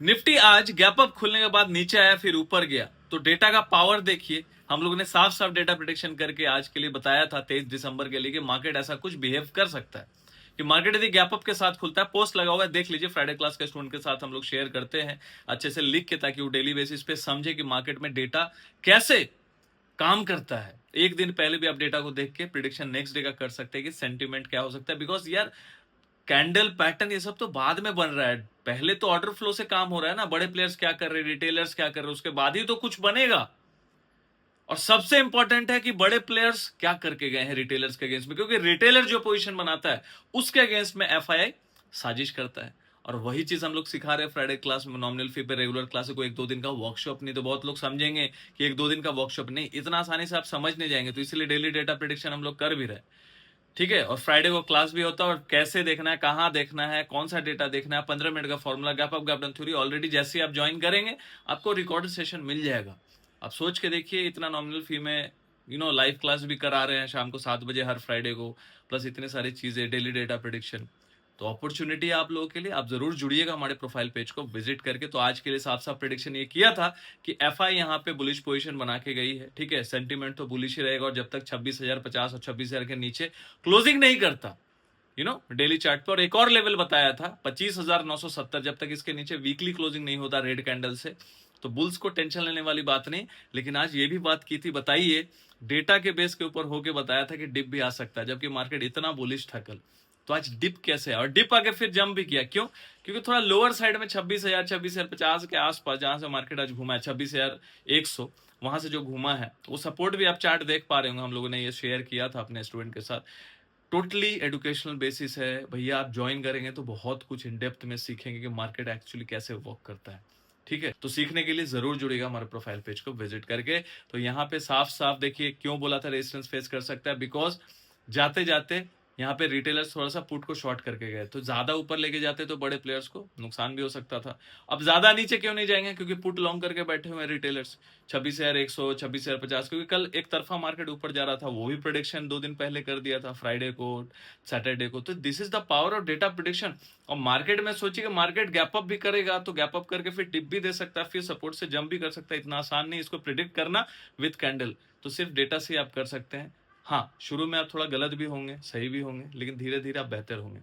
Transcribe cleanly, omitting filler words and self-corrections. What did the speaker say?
Nifty आज gap up खुलने के बाद नीचे आया फिर ऊपर गया, तो डेटा का पावर देखिए। हम लोगों ने साफ साफ डेटा प्रेडिक्शन करके आज के लिए बताया था 23 दिसंबर के लिए कि मार्केट ऐसा कुछ बिहेव कर सकता है कि मार्केट यदि गैप अप के साथ खुलता है। पोस्ट लगा हुआ है, देख लीजिए। फ्राइडे क्लास के स्टूडेंट के साथ हम लोग शेयर करते हैं अच्छे से लिख के, ताकि वो डेली बेसिस पे समझे कि मार्केट में डेटा कैसे काम करता है। एक दिन पहले भी आप डेटा को देख के प्रिडिक्शन नेक्स्ट डे का कर सकते हैं कि सेंटिमेंट क्या हो सकता है। बिकॉज यार, कैंडल पैटर्न ये सब तो बाद में बन रहा है, पहले तो ऑर्डर फ्लो से काम हो रहा है ना। बड़े प्लेयर्स क्या कर रहे हैं, रिटेलर्स क्या कर रहे हैं, उसके बाद ही तो कुछ बनेगा। और सबसे इंपॉर्टेंट है कि बड़े प्लेयर्स क्या करके गए हैं रिटेलर्स के अगेंस्ट में, क्योंकि रिटेलर जो पोजीशन बनाता है उसके अगेंस्ट में एफआईआई साजिश करता है। और वही चीज हम लोग सिखा रहे हैं फ्राइडे क्लास में, नॉमिनल फी पे रेगुलर क्लास को। एक दो दिन का वर्कशॉप नहीं, तो बहुत लोग समझेंगे कि एक दो दिन का वर्कशॉप नहीं, इतना आसानी से आप समझ नहीं जाएंगे। तो इसलिए डेली डेटा प्रेडिक्शन हम लोग कर भी रहे, ठीक है। और फ्राइडे को क्लास भी होता है, और कैसे देखना है, कहां देखना है, कौन सा डेटा देखना है, 15 मिनट का formula, gap up gap down theory. Already जैसे आप ज्वाइन करेंगे आपको रिकॉर्डेड सेशन मिल जाएगा। आप सोच के देखिए, इतना नॉमिनल फी में लाइव क्लास भी करा रहे हैं शाम को 7 बजे हर फ्राइडे को, प्लस इतने सारी चीजें, डेली डेटा प्रिडिक्शन। तो अपॉर्चुनिटी है आप लोगों के लिए, आप जरूर जुड़िएगा हमारे प्रोफाइल पेज को विजिट करके। तो आज के लिए साफ साफ प्रेडिक्शन ये किया था कि एफआई यहाँ पे बुलिश पोजीशन बना के गई है, ठीक है। सेंटीमेंट तो बुलिश ही रहेगा, और जब तक 26,050 और 26,000 के नीचे क्लोजिंग नहीं करता डेली चार्ट पे। और एक और लेवल बताया था 25,970, जब तक इसके नीचे वीकली क्लोजिंग नहीं होता रेड कैंडल से, तो बुल्स को टेंशन लेने वाली बात नहीं। लेकिन आज ये भी बात की थी, बताइए, डेटा के बेस के ऊपर होके बताया था कि डिप भी आ सकता है, जबकि मार्केट इतना बुलिश था कल। तो आज डिप कैसे है, और डिप आके फिर जंप भी किया, क्यों? क्योंकि थोड़ा लोअर साइड में 26,000 26,050 के आसपास जहां से मार्केट आज घूमा है, 26,100, वहां से जो घूमा है वो सपोर्ट भी आप चार्ट देख पा रहे होंगे, हम लोगों ने ये शेयर किया था अपने स्टूडेंट के साथ। टोटली एजुकेशनल बेसिस है भैया, आप ज्वाइन करेंगे तो बहुत कुछ इन डेप्थ में सीखेंगे कि मार्केट एक्चुअली कैसे वर्क करता है, ठीक है। तो सीखने के लिए जरूर जुड़ेगा हमारे प्रोफाइल पेज को विजिट करके। तो यहाँ पे साफ साफ देखिए क्यों बोला था रेजिस्टेंस फेस कर सकता है, बिकॉज जाते जाते यहाँ पे रिटेलर्स थोड़ा सा पुट को शॉर्ट करके गए, तो ज्यादा ऊपर लेके जाते तो बड़े प्लेयर्स को नुकसान भी हो सकता था। अब ज्यादा नीचे क्यों नहीं जाएंगे, क्योंकि पुट लॉन्ग करके बैठे हुए हैं रिटेलर्स 26,100 26,050, क्योंकि कल एक तरफा मार्केट ऊपर जा रहा था, वो भी प्रोडिक्शन 2 दिन पहले कर दिया था, फ्राइडे को, सैटरडे को। तो this is the power of data prediction. और मार्केट में सोचिए कि मार्केट गैप अप भी करेगा, तो गैप अप करके फिर डिप भी दे सकता है, फिर सपोर्ट से जंप भी कर सकता है। इतना आसान नहीं इसको प्रिडिक्ट करना विथ कैंडल, तो सिर्फ डेटा से आप कर सकते हैं। हाँ, शुरू में आप थोड़ा गलत भी होंगे, सही भी होंगे, लेकिन धीरे धीरे आप बेहतर होंगे।